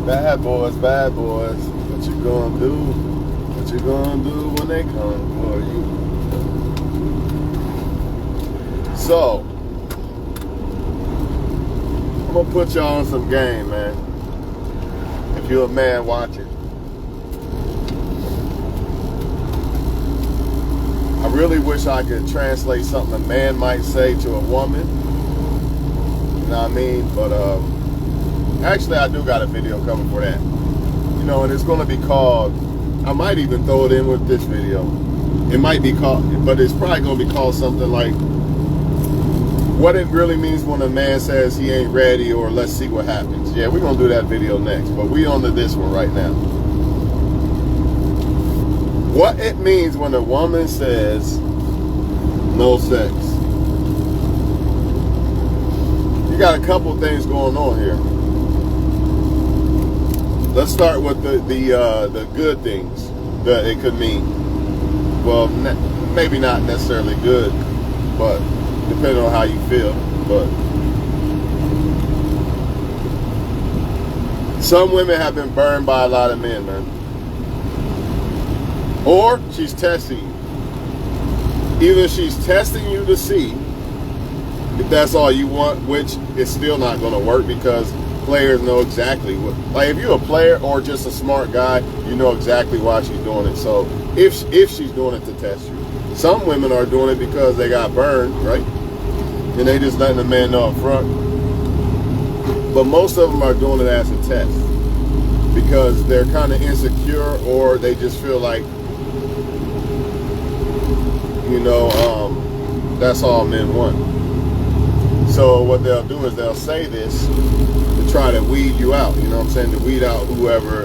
Bad boys, bad boys. What you gonna do? What you gonna do when they come for you? So, I'm gonna put y'all on some game, man. If you're a man watching. I really wish I could translate something a man might say to a woman. You know what I mean? But actually, I do got a video coming for that. You know, and it's going to be called, I might even throw it in with this video. It might be called, but it's probably going to be called something like, what it really means when a man says he ain't ready, or let's see what happens. Yeah, we're going to do that video next, but we on to this one right now. What it means when a woman says no sex. You got a couple things going on here. Let's start with the good things that it could mean. Well, maybe not necessarily good, but depending on how you feel. But some women have been burned by a lot of men, man. Or she's testing you. Either she's testing you to see if that's all you want, which is still not going to work because players know exactly what. Like if you're a player or just a smart guy, you know exactly why she's doing it. So if she's doing it to test you, some women are doing it because they got burned, right? And they just letting the man know up front. But most of them are doing it as a test because they're kind of insecure, or they just feel like, you know, that's all men want. So what they'll do is they'll say this to try to weed you out, you know what I'm saying, to weed out whoever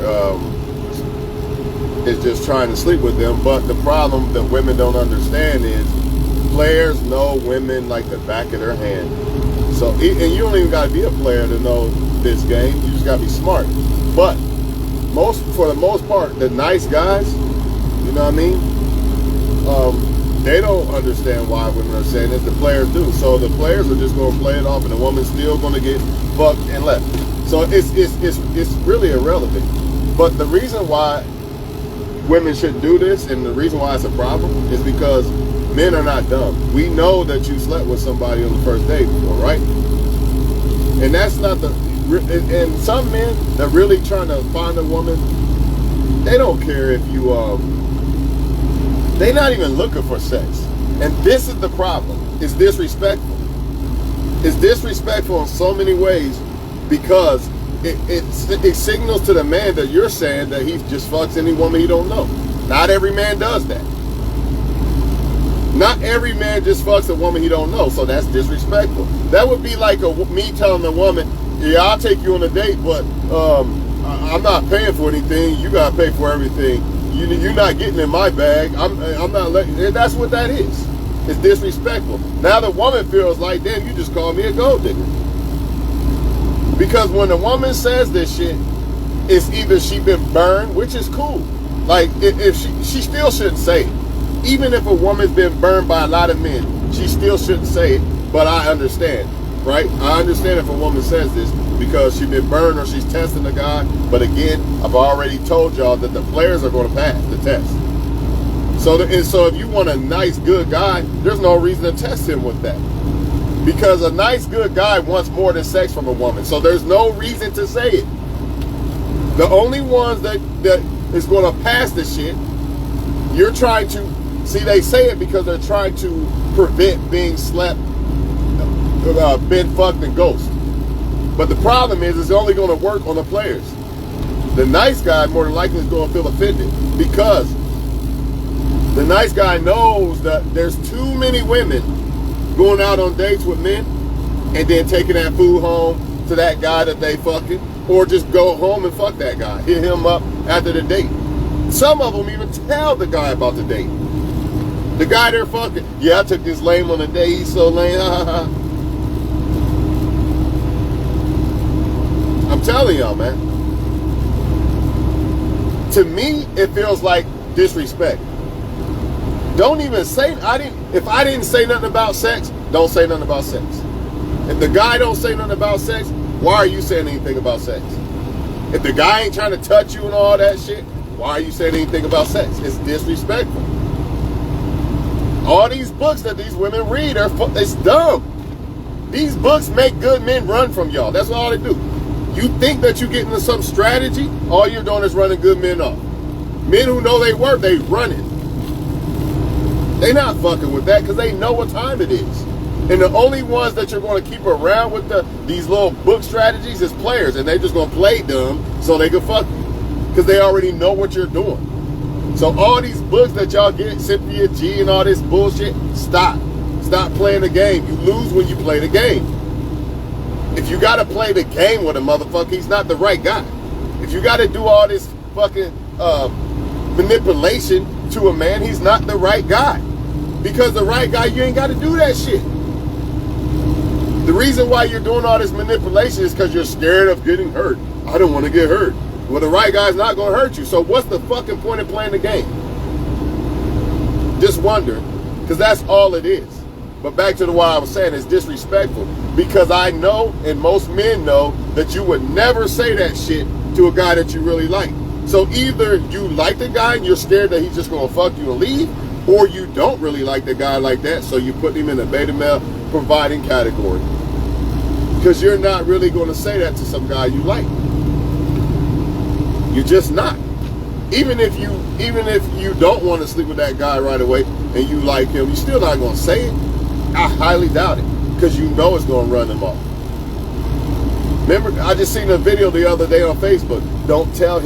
is just trying to sleep with them. But the problem that women don't understand is players know women like the back of their hand. So, and you don't even got to be a player to know this game. You just got to be smart. But for the most part, the nice guys, you know what I mean? They don't understand why women are saying this. The players do. So the players are just going to play it off, and the woman's still going to get fucked and left. So it's really irrelevant. But the reason why women shouldn't do this, and the reason why it's a problem, is because men are not dumb. We know that you slept with somebody on the first date before, right? And that's not and some men that are really trying to find a woman, they don't care if you they're not even looking for sex. And this is the problem. It's disrespectful. It's disrespectful in so many ways because it signals to the man that you're saying that he just fucks any woman he don't know. Not every man does that. Not every man just fucks a woman he don't know, so that's disrespectful. That would be like me telling a woman, yeah, I'll take you on a date, but I'm not paying for anything. You gotta pay for everything. You're not getting in my bag. I'm not letting. That's what that is. It's disrespectful. Now the woman feels like, damn, you just called me a gold digger. Because when a woman says this shit, it's either she been burned, which is cool. Like if she still shouldn't say it. Even if a woman's been burned by a lot of men, she still shouldn't say it. But I understand, right? I understand if a woman says this because she's been burned or she's testing a guy. But again, I've already told y'all that the players are going to pass the test. So if you want a nice, good guy, there's no reason to test him with that. Because a nice, good guy wants more than sex from a woman. So there's no reason to say it. The only ones that is going to pass the shit, you're trying to, see, they say it because they're trying to prevent being slept, been fucked, and ghost. But the problem is it's only going to work on the players. The nice guy more than likely is going to feel offended because the nice guy knows that there's too many women going out on dates with men and then taking that food home to that guy that they fucking, or just go home and fuck that guy, hit him up after the date. Some of them even tell the guy about the date. The guy they're fucking, yeah, I took this lame on a date, he's so lame, I'm telling y'all, man. To me, it feels like disrespect. Don't even say, if I didn't say nothing about sex, don't say nothing about sex. If the guy don't say nothing about sex, why are you saying anything about sex? If the guy ain't trying to touch you and all that shit, why are you saying anything about sex? It's disrespectful. All these books that these women read it's dumb. These books make good men run from y'all. That's all they do. You think that you get into some strategy, all you're doing is running good men off. Men who know they work, they running. They not fucking with that because they know what time it is. And the only ones that you're going to keep around with these little book strategies is players. And they just going to play dumb so they can fuck you. Because they already know what you're doing. So all these books that y'all get, Cynthia G and all this bullshit, stop. Stop playing the game. You lose when you play the game. If you got to play the game with a motherfucker, he's not the right guy. If you got to do all this fucking manipulation to a man, he's not the right guy. Because the right guy, you ain't got to do that shit. The reason why you're doing all this manipulation is because you're scared of getting hurt. I don't want to get hurt. Well, the right guy's not going to hurt you. So what's the fucking point of playing the game? Just wondering. Because that's all it is. But back to what I was saying, it's disrespectful. Because I know, and most men know, that you would never say that shit to a guy that you really like. So either you like the guy and you're scared that he's just going to fuck you and leave, or you don't really like the guy like that, so you put him in the beta male providing category. Because you're not really going to say that to some guy you like. You're just not. Even if you don't want to sleep with that guy right away and you like him, you're still not going to say it. I highly doubt it, because you know it's going to run them off. Remember, I just seen a video the other day on Facebook. Don't tell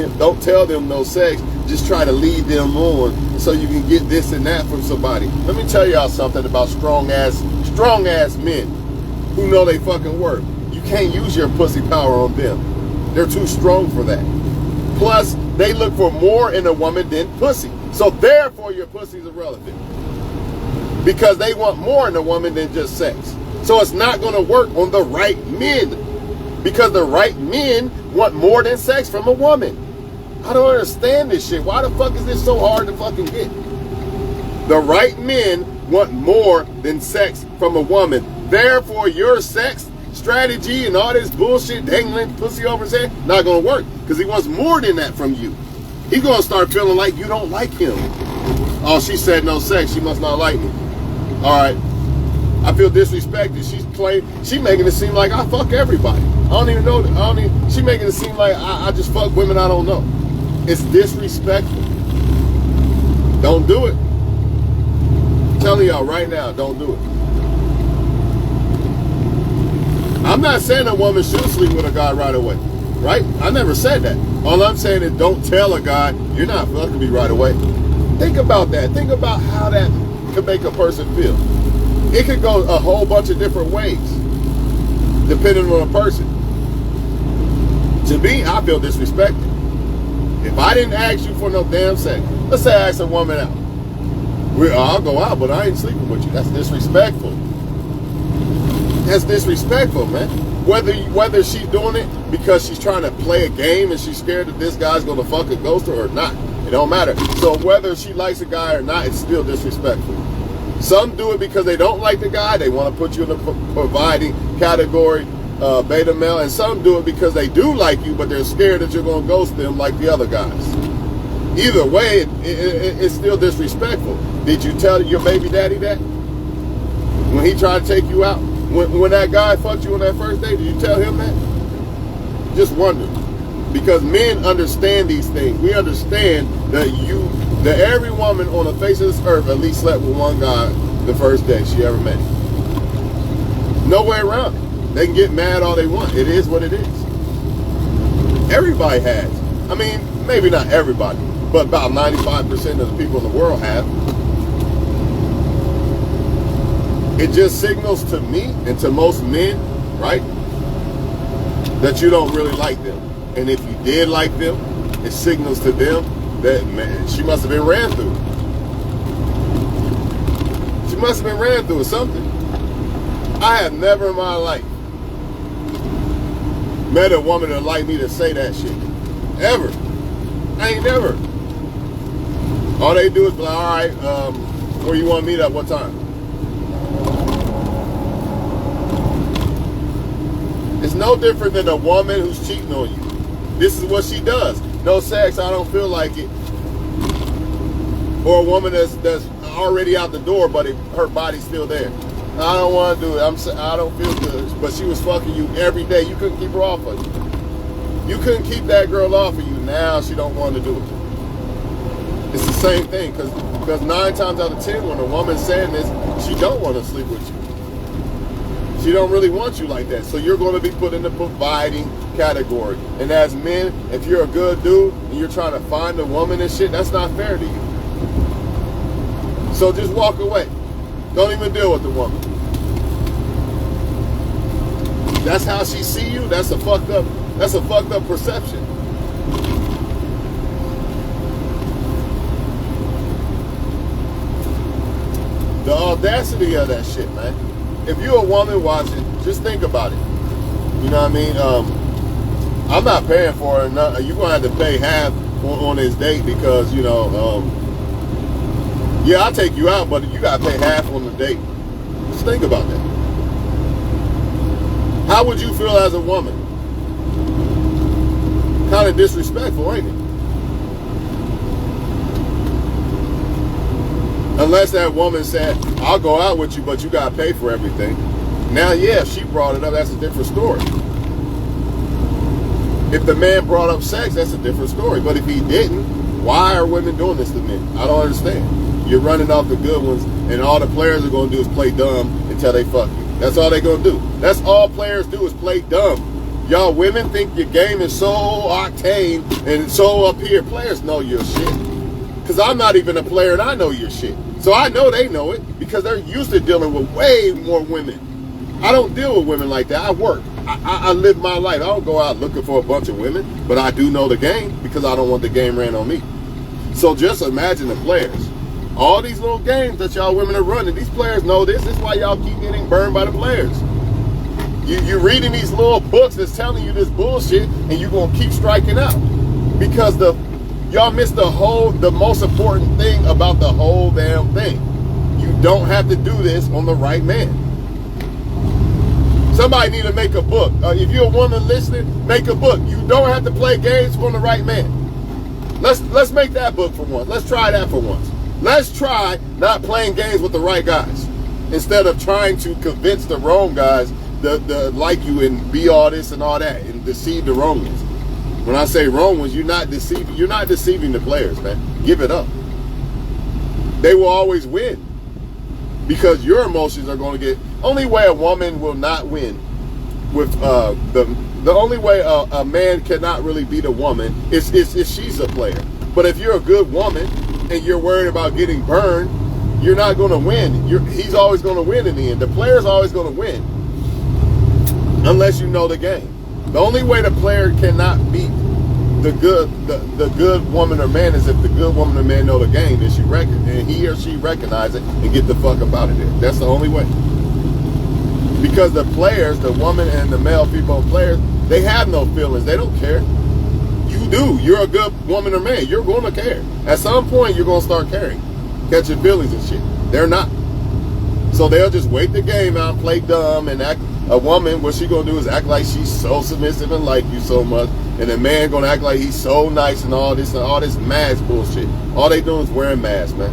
them no sex. Just try to lead them on so you can get this and that from somebody. Let me tell y'all something about strong ass men who know they fucking work. You can't use your pussy power on them. They're too strong for that. Plus, they look for more in a woman than pussy. So therefore, your pussy's irrelevant. Because they want more in a woman than just sex. So it's not going to work on the right men. Because the right men want more than sex from a woman. I don't understand this shit. Why the fuck is this so hard to fucking get? The right men want more than sex from a woman. Therefore, your sex strategy and all this bullshit dangling pussy over his head not going to work. Because he wants more than that from you. He's going to start feeling like you don't like him. Oh, she said no sex. She must not like me. All right. I feel disrespected. She making it seem like I fuck everybody. I don't even know. She making it seem like I just fuck women I don't know. It's disrespectful. Don't do it. I'm telling y'all right now, don't do it. I'm not saying a woman should sleep with a guy right away. Right? I never said that. All I'm saying is don't tell a guy you're not fucking me right away. Think about that. Think about how that could make a person feel. It could go a whole bunch of different ways, depending on a person. To me, I feel disrespected. If I didn't ask you for no damn sex, let's say I ask a woman out. I'll go out, but I ain't sleeping with you. That's disrespectful. That's disrespectful, man. Whether she's doing it because she's trying to play a game and she's scared that this guy's going to fucking ghost her or not, it don't matter. So whether she likes a guy or not, it's still disrespectful. Some do it because they don't like the guy. They want to put you in the providing category, beta male. And some do it because they do like you, but they're scared that you're going to ghost them like the other guys. Either way, it's still disrespectful. Did you tell your baby daddy that? When he tried to take you out? When that guy fucked you on that first date, did you tell him that? Just wonder. Because men understand these things. We understand that every woman on the face of this earth at least slept with one guy the first day she ever met him. No way around it. They can get mad all they want. It is what it is. Everybody has. I mean, maybe not everybody, but about 95% of the people in the world have. It just signals to me and to most men, right, that you don't really like them. And if you did like them, it signals to them that, man, she must have been ran through. She must have been ran through or something. I have never in my life met a woman that like me to say that shit. Ever. I ain't never. All they do is be like, all right, where you want to meet up, what time? It's no different than a woman who's cheating on you. This is what she does. No sex, I don't feel like it. Or a woman that's already out the door, but her body's still there. I don't want to do it. I don't feel good. But she was fucking you every day. You couldn't keep her off of you. You couldn't keep that girl off of you. Now she don't want to do it. It's the same thing, because 9 times out of 10, when a woman's saying this, she don't want to sleep with you. She don't really want you like that. So you're going to be put in the providing category. And as men, if you're a good dude and you're trying to find a woman and shit, that's not fair to you. So just walk away. Don't even deal with the woman. That's how she see you. That's a fucked up perception. The audacity of that shit, man. If you're a woman watching, just think about it. You know what I mean? I'm not paying for it. You're going to have to pay half on this date because, you know, yeah, I'll take you out, but you got to pay half on the date. Just think about that. How would you feel as a woman? Kind of disrespectful, ain't it? Unless that woman said, I'll go out with you, but you got to pay for everything. Now, yeah, if she brought it up, that's a different story. If the man brought up sex, that's a different story. But if he didn't, why are women doing this to men? I don't understand. You're running off the good ones, and all the players are going to do is play dumb until they fuck you. That's all they're going to do. That's all players do is play dumb. Y'all women think your game is so octane and so up here. Players know your shit. Because I'm not even a player and I know your shit. So I know they know it because they're used to dealing with way more women. I don't deal with women like that. I work. I live my life. I don't go out looking for a bunch of women, but I do know the game because I don't want the game ran on me. So just imagine the players. All these little games that y'all women are running, these players know this. This is why y'all keep getting burned by the players. You're reading these little books that's telling you this bullshit and you're going to keep striking out. Because y'all missed the most important thing about the whole damn thing. You don't have to do this on the right man. Somebody need to make a book. If you're a woman listening, make a book. You don't have to play games on the right man. Let's make that book for once. Let's try that for once. Let's try not playing games with the right guys instead of trying to convince the wrong guys to like you and be all this and all that and deceive the wrong ones. When I say wrong ones, you're not deceiving the players, man. Give it up. They will always win because your emotions are going to get. Only way a woman will not win with the only way a man cannot really beat a woman is if she's a player. But if you're a good woman and you're worried about getting burned, you're not going to win. He's always going to win in the end. The player's always going to win unless you know the game. The only way the player cannot beat the good woman or man is if the good woman or man know the game and he or she recognize it and get the fuck up out of there. That's the only way. Because the players, the woman and the male female players, they have no feelings. They don't care. You do. You're a good woman or man. You're going to care. At some point, you're going to start caring. Catching feelings and shit. They're not. So they'll just wait the game out, play dumb, and act. A woman, what she gonna do is act like she's so submissive and like you so much, and a man gonna act like he's so nice and all this mask bullshit. All they doing is wearing masks, man.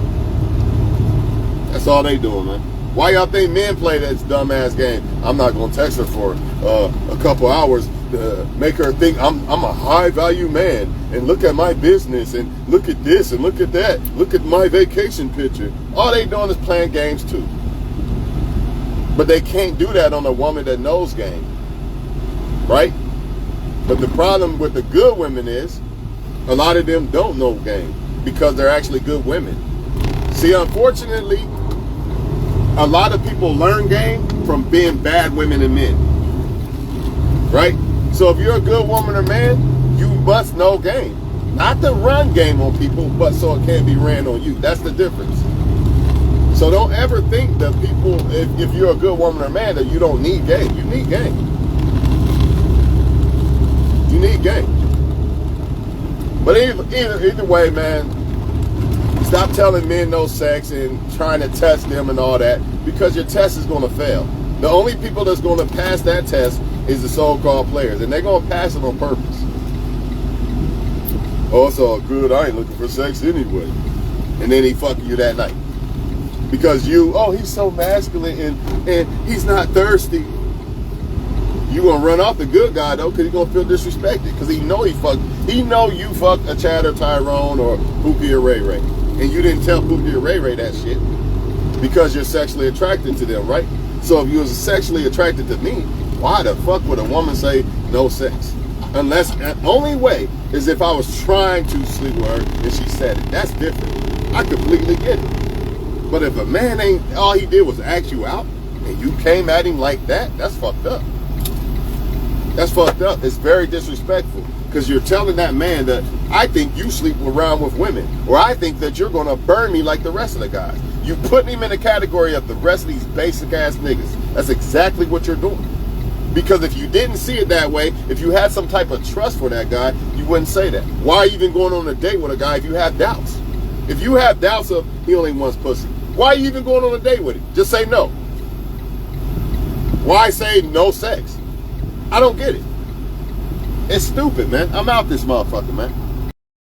That's all they doing, man. Why y'all think men play that dumbass game? I'm not gonna text her for a couple hours to make her think I'm a high value man, and look at my business, and look at this, and look at that, look at my vacation picture. All they doing is playing games too. But they can't do that on a woman that knows game, right? But the problem with the good women is a lot of them don't know game because they're actually good women. See, unfortunately, a lot of people learn game from being bad women and men, right? So if you're a good woman or man, you must know game. Not to run game on people, but so it can't be ran on you. That's the difference. So don't ever think that people, if you're a good woman or man, that you don't need game. You need game. You need game. But either way, man, stop telling men no sex and trying to test them and all that, because your test is going to fail. The only people that's going to pass that test is the so-called players, and they're going to pass it on purpose. Oh, it's all good. I ain't looking for sex anyway. And then he fucking you that night. Because he's so masculine and he's not thirsty. You gonna run off the good guy though, because he gonna feel disrespected. Because he know you fucked a Chad or Tyrone or Pookie or Ray Ray. And you didn't tell Pookie or Ray Ray that shit. Because you're sexually attracted to them, right? So if you was sexually attracted to me, why the fuck would a woman say no sex? Unless, the only way is if I was trying to sleep with her and she said it. That's different. I completely get it. But if a man all he did was ask you out and you came at him like that, that's fucked up. That's fucked up. It's very disrespectful. Because you're telling that man that I think you sleep around with women. Or I think that you're going to burn me like the rest of the guys. You putting him in the category of the rest of these basic ass niggas. That's exactly what you're doing. Because if you didn't see it that way, if you had some type of trust for that guy, you wouldn't say that. Why even going on a date with a guy if you have doubts? If you have doubts of he only wants pussy, why are you even going on a date with him? Just say no. Why say no sex? I don't get it. It's stupid, man. I'm out this motherfucker, man.